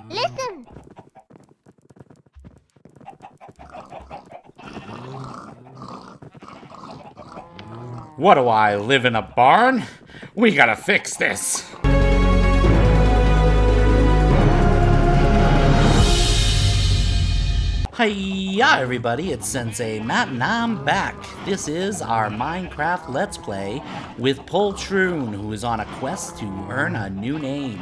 Listen! What do I live in a barn? We gotta fix this. Hiya everybody, it's Sensei Matt and I'm back. This is our Minecraft Let's Play with Poltroon, who is on a quest to earn a new name.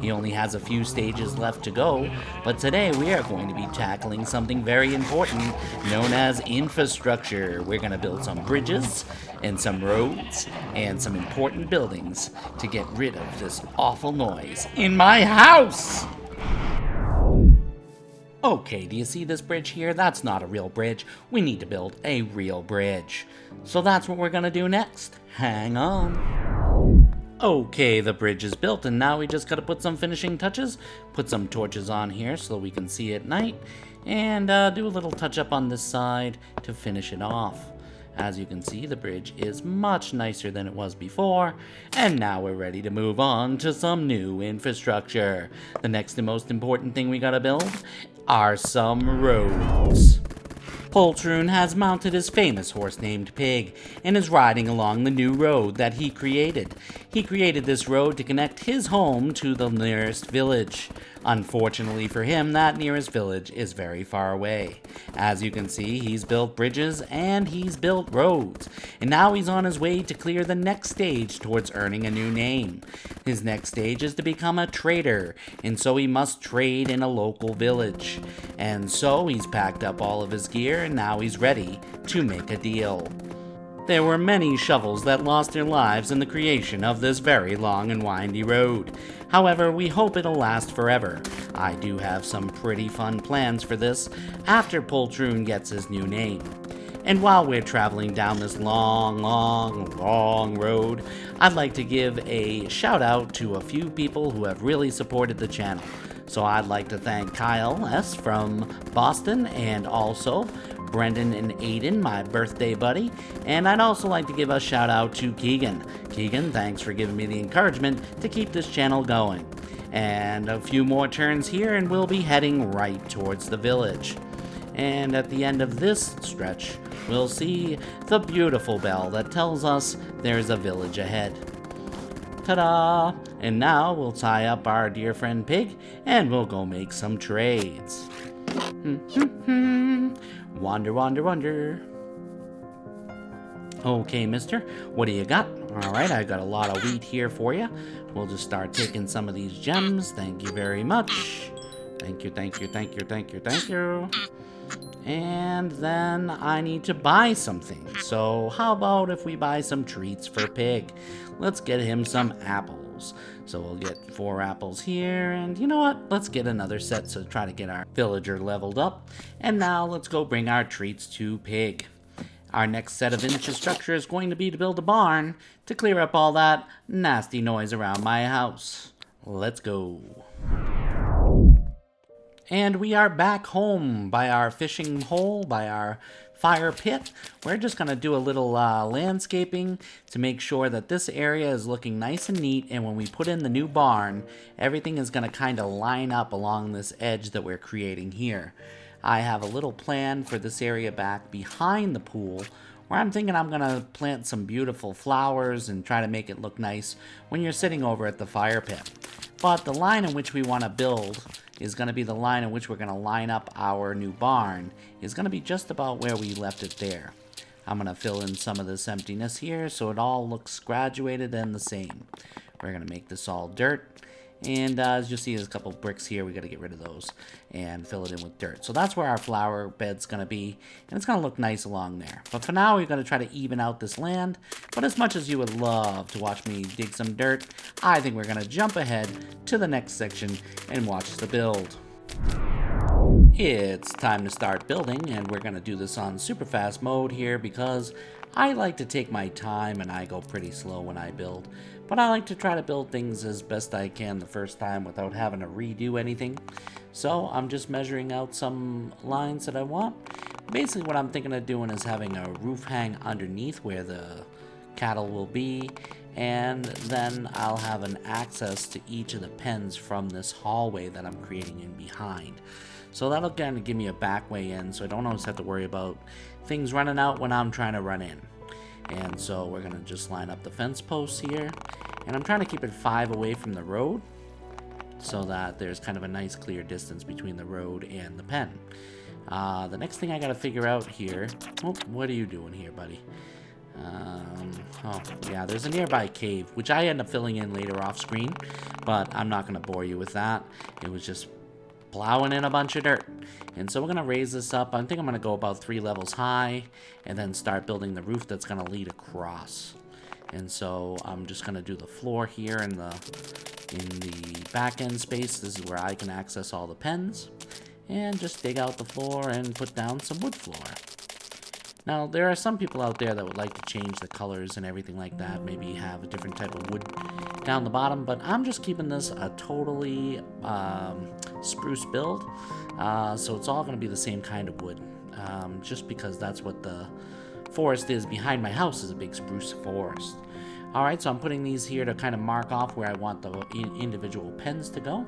He only has a few stages left to go, but today we are going to be tackling something very important known as infrastructure. We're going to build some bridges and some roads and some important buildings to get rid of this awful noise in my house. Okay, do you see this bridge here? That's not a real bridge. We need to build a real bridge. So that's what we're gonna do next. Hang on. Okay, the bridge is built and now we just gotta put some finishing touches. Put some torches on here so we can see at night. And do a little touch up on this side to finish it off. As you can see, the bridge is much nicer than it was before, and now we're ready to move on to some new infrastructure. The next and most important thing we gotta build are some roads. Poltroon has mounted his famous horse named Pig and is riding along the new road that he created. He created this road to connect his home to the nearest village. Unfortunately for him, that nearest village is very far away. As you can see, he's built bridges and he's built roads. And now he's on his way to clear the next stage towards earning a new name. His next stage is to become a trader, and so he must trade in a local village. And so he's packed up all of his gear and now he's ready to make a deal. There were many shovels that lost their lives in the creation of this very long and windy road. However, we hope it'll last forever. I do have some pretty fun plans for this after Poltroon gets his new name. And while we're traveling down this long road, I'd like to give a shout out to a few people who have really supported the channel. So I'd like to thank Kyle S. from Boston and also Brendan and Aiden, my birthday buddy, and I'd also like to give a shout out to Keegan. Keegan, thanks for giving me the encouragement to keep this channel going. And a few more turns here and we'll be heading right towards the village. And at the end of this stretch, we'll see the beautiful bell that tells us there's a village ahead. Ta-da! And now we'll tie up our dear friend Pig and we'll go make some trades. Wander, wander, wander. Okay, mister, what do you got? Alright, I got a lot of wheat here for you. We'll just start taking some of these gems. Thank you very much. Thank you, thank you, thank you, thank you, thank you. And then I need to buy something. So how about if we buy some treats for Pig? Let's get him some apples. So we'll get 4 apples here, and you know what? Let's get another set to try to get our villager leveled up. And now let's go bring our treats to Pig. Our next set of infrastructure is going to be to build a barn to clear up all that nasty noise around my house. Let's go. And we are back home by our fishing hole, by our fire pit. We're just going to do a little landscaping to make sure that this area is looking nice and neat, and when we put in the new barn, everything is going to kind of line up along this edge that we're creating here. I have a little plan for this area back behind the pool where I'm thinking I'm going to plant some beautiful flowers and try to make it look nice when you're sitting over at the fire pit. But the line in which we want to build is going to be the line in which we're going to line up our new barn is going to be just about where we left it there. I'm going to fill in some of this emptiness here so it all looks graduated and the same. We're going to make this all dirt. And as you see, there's a couple bricks here. We got to get rid of those and fill it in with dirt. So that's where our flower bed's going to be. And it's going to look nice along there. But for now, we're going to try to even out this land. But as much as you would love to watch me dig some dirt, I think we're going to jump ahead to the next section and watch the build. It's time to start building, and we're going to do this on super fast mode here because I like to take my time and I go pretty slow when I build. But I like to try to build things as best I can the first time without having to redo anything. So I'm just measuring out some lines that I want. Basically what I'm thinking of doing is having a roof hang underneath where the cattle will be, and then I'll have an access to each of the pens from this hallway that I'm creating in behind. So that'll kind of give me a back way in, so I don't always have to worry about things running out when I'm trying to run in. And so we're going to just line up the fence posts here, and I'm trying to keep it 5 away from the road so that there's kind of a nice clear distance between the road and the pen. The next thing I got to figure out here... Oh, what are you doing here, buddy? Oh, yeah, there's a nearby cave, which I end up filling in later off screen, but I'm not going to bore you with that. It was just plowing in a bunch of dirt. And so we're going to raise this up. I think I'm going to go about 3 levels high and then start building the roof that's going to lead across. And so I'm just going to do the floor here in the back end space. This is where I can access all the pens. And just dig out the floor and put down some wood floor. Now, there are some people out there that would like to change the colors and everything like that. Maybe have a different type of wood down the bottom. But I'm just keeping this a totally spruce build. So it's all going to be the same kind of wood. Just because that's what the forest is behind my house, is a big spruce forest. Alright, so I'm putting these here to kind of mark off where I want the individual pens to go.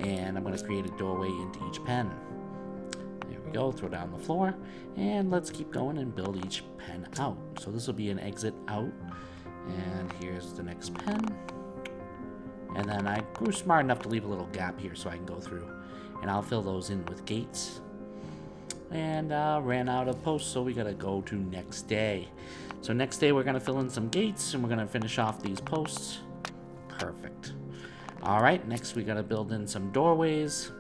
And I'm going to create a doorway into each pen. There we go, throw down the floor. And let's keep going and build each pen out. So this will be an exit out. And here's the next pen. And then I grew smart enough to leave a little gap here so I can go through. And I'll fill those in with gates. And ran out of posts, so we gotta go to next day. So next day we're gonna fill in some gates and we're gonna finish off these posts. Perfect. Alright, next we gotta build in some doorways.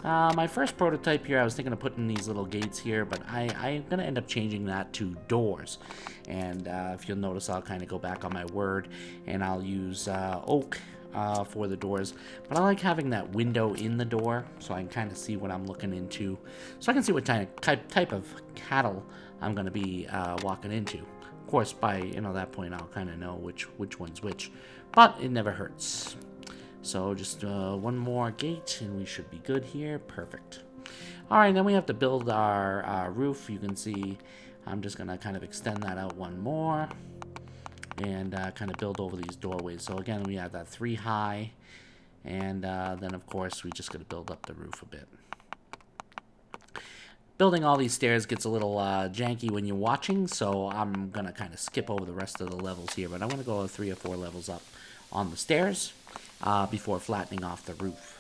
My first prototype here, I was thinking of putting these little gates here, but I'm gonna end up changing that to doors. And if you'll notice, I'll kind of go back on my word and I'll use oak for the doors. But I like having that window in the door so I can kind of see what I'm looking into. So I can see what type of cattle I'm going to be walking into. Of course, by that point, I'll kind of know which one's which. But it never hurts. So just one more gate and we should be good here. Perfect. Alright, then we have to build our roof. You can see I'm just going to kind of extend that out one more. And kind of build over these doorways. So again, we have that 3 high. And then, of course, we just got to build up the roof a bit. Building all these stairs gets a little janky when you're watching. So I'm going to kind of skip over the rest of the levels here. But I'm going to go 3 or 4 levels up on the stairs before flattening off the roof.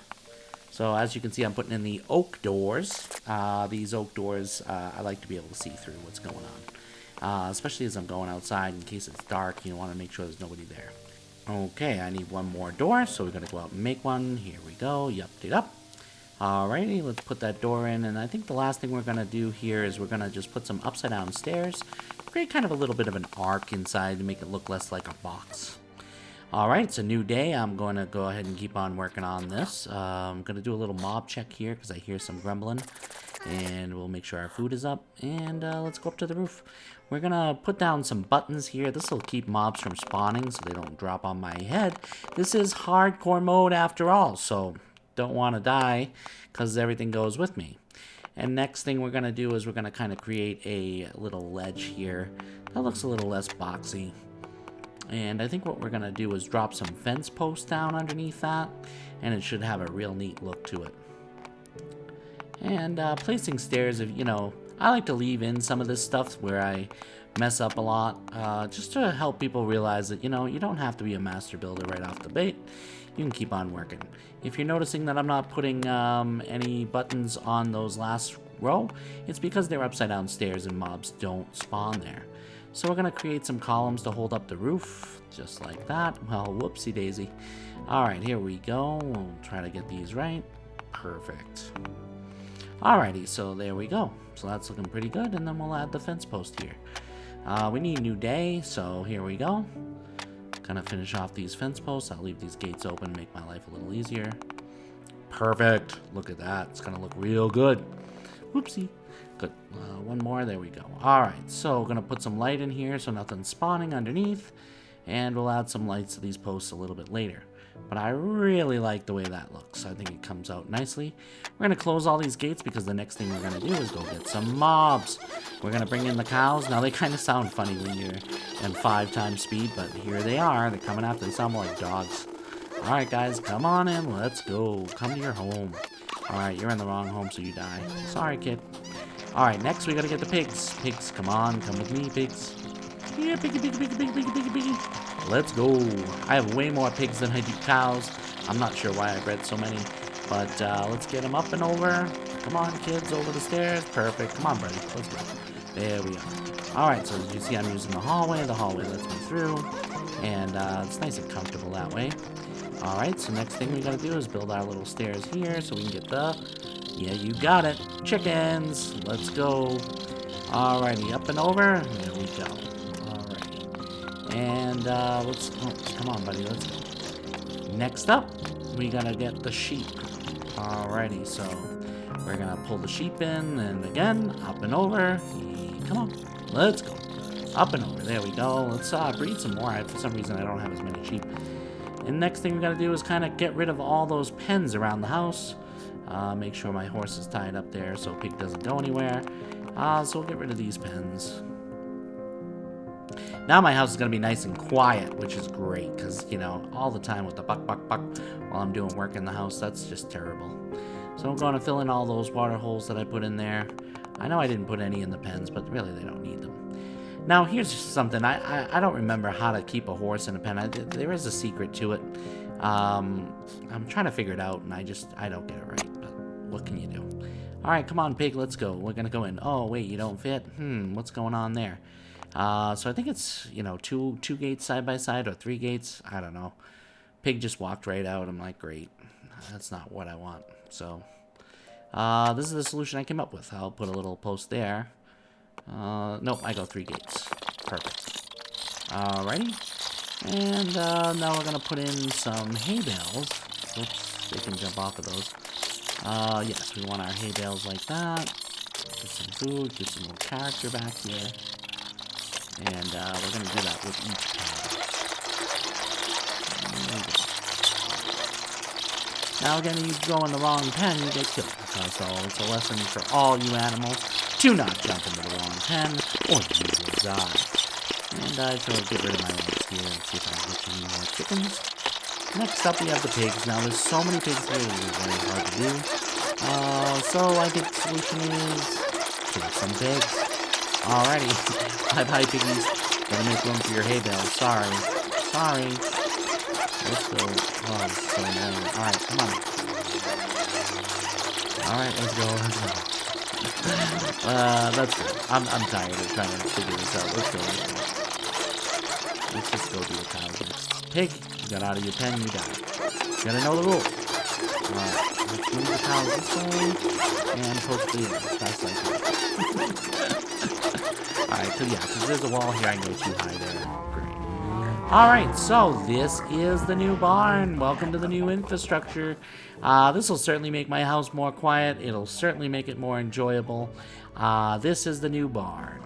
So as you can see, I'm putting in the oak doors. These oak doors, I like to be able to see through what's going on. Especially as I'm going outside in case it's dark, you want to make sure there's nobody there. Okay, I need one more door, so we're going to go out and make one. Here we go. Yup, it up. Alrighty, let's put that door in. And I think the last thing we're going to do here is we're going to just put some upside down stairs. Create kind of a little bit of an arc inside to make it look less like a box. Alright, it's a new day. I'm going to go ahead and keep on working on this. I'm going to do a little mob check here because I hear some grumbling. And we'll make sure our food is up. And let's go up to the roof. We're going to put down some buttons here. This will keep mobs from spawning so they don't drop on my head. This is hardcore mode after all, so don't want to die because everything goes with me. And next thing we're going to do is we're going to kind of create a little ledge here. That looks a little less boxy. And I think what we're going to do is drop some fence posts down underneath that. And it should have a real neat look to it. And placing stairs, I like to leave in some of this stuff where I mess up a lot, just to help people realize that, you don't have to be a master builder right off the bat. You can keep on working. If you're noticing that I'm not putting any buttons on those last row, it's because they're upside down stairs and mobs don't spawn there. So we're going to create some columns to hold up the roof, just like that. Well, whoopsie daisy. Alright, here we go. We'll try to get these right. Perfect. Alrighty, so there we go. So that's looking pretty good, and then we'll add the fence post here. We need a new day, so here we go. Gonna finish off these fence posts. I'll leave these gates open, make my life a little easier. Perfect. Look at that. It's gonna look real good. Whoopsie. Good. One more. There we go. Alright, so we're gonna put some light in here so nothing's spawning underneath. And we'll add some lights to these posts a little bit later. but I really like the way that looks. I think it comes out nicely. We're going to close all these gates because the next thing we're going to do is go get some mobs. We're going to bring in the cows. Now, they kind of sound funny when you're in 5 times speed, but here they are. They're coming after. They sound more like dogs. All right, guys, come on in. Let's go. Come to your home. All right, you're in the wrong home, so you die. Sorry, kid. All right, next we got to get the pigs. Pigs, come on. Come with me, pigs. Yeah, piggy, piggy, piggy, piggy, piggy, piggy, piggy. Let's go. I have way more pigs than I do cows. I'm not sure why I bred so many, but let's get them up and over. Come on, kids, over the stairs. Perfect. Come on, buddy. Let's go. There we are. All right, so as you see, I'm using the hallway. The hallway lets me through, and it's nice and comfortable that way. All right, so next thing we got to do is build our little stairs here so we can get the, yeah, you got it, chickens. Let's go. Alrighty, up and over. There we go. Alrighty. And let's, oh, come on, buddy, let's go. Next up, we gotta get the sheep. Alrighty, so we're gonna pull the sheep in, and again, up and over. Come on, let's go. Up and over, there we go. Let's breed some more. For some reason, I don't have as many sheep. And next thing we gotta do is kind of get rid of all those pens around the house. Make sure my horse is tied up there so pig doesn't go anywhere. So we'll get rid of these pens. Now my house is going to be nice and quiet, which is great, because, you know, all the time with the buck, buck, buck while I'm doing work in the house, that's just terrible. So I'm going to fill in all those water holes that I put in there. I know I didn't put any in the pens, but really they don't need them. Now here's something. I don't remember how to keep a horse in a pen. There is a secret to it. I'm trying to figure it out, and I don't get it right, but what can you do? All right, come on, pig, let's go. We're going to go in. Oh, wait, you don't fit? What's going on there? So I think it's, you know, two gates side by side or 3 gates. I don't know. Pig just walked right out. I'm like, great. That's not what I want. So this is the solution I came up with. I'll put a little post there. Nope, I go 3 gates. Perfect. Alrighty. And now we're going to put in some hay bales. Oops, they can jump off of those. Yes, we want our hay bales like that. Get some food, get some little character back here. And we're going to do that with each pen. Now again, you go in the wrong pen, you get killed. So it's a lesson for all you animals. Do not jump into the wrong pen, or you will die. And I shall get rid of my eggs here and see if I can get any more chickens. Next up, we have the pigs. Now, there's so many pigs here, it's very hard to do. So I think the solution is kill some pigs. Alrighty. Bye-bye, piggies. Gotta make room for your hay bales. Sorry. Sorry. Let's go. Oh, this is so annoying. Alright, come on. Alright, let's go. That's good. I'm tired of trying to figure this out. Let's go. Let's just go do the cows next. Pig, you got out of your pen, you died. You gotta know the rules. Alright, let's move the cows this way, and post the end. That's like that. Alright, so yeah, because there's a wall here, I can go too high there. Great. Alright, so this is the new barn. Welcome to the new infrastructure. This will certainly make my house more quiet. It'll certainly make it more enjoyable. This is the new barn.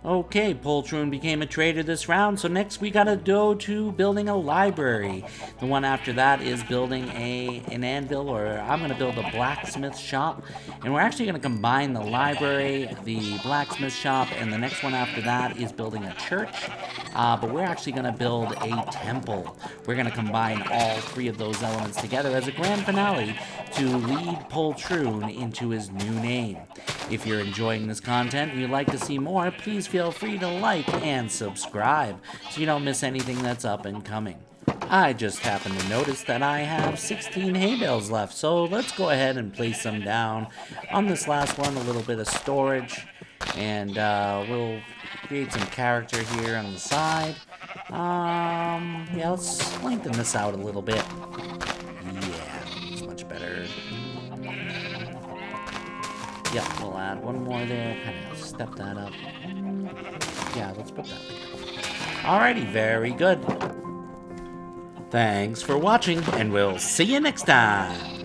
Okay, Poltroon became a trader this round, so next we gotta go to building a library. The one after that is building an anvil, or I'm gonna build a blacksmith shop. And we're actually gonna combine the library, the blacksmith shop, and the next one after that is building a church. But we're actually gonna build a temple. We're gonna combine all 3 of those elements together as a grand finale to lead Poltroon into his new name. If you're enjoying this content and you'd like to see more, please feel free to like and subscribe so you don't miss anything that's up and coming. I just happened to notice that I have 16 hay bales left, so let's go ahead and place them down. On this last one, a little bit of storage, and we'll create some character here on the side. Yeah, let's lengthen this out a little bit. Yeah, it's much better. Yeah, we'll add one more there, kind of step that up. Yeah, let's put that there. Alrighty, very good. Thanks for watching, and we'll see you next time.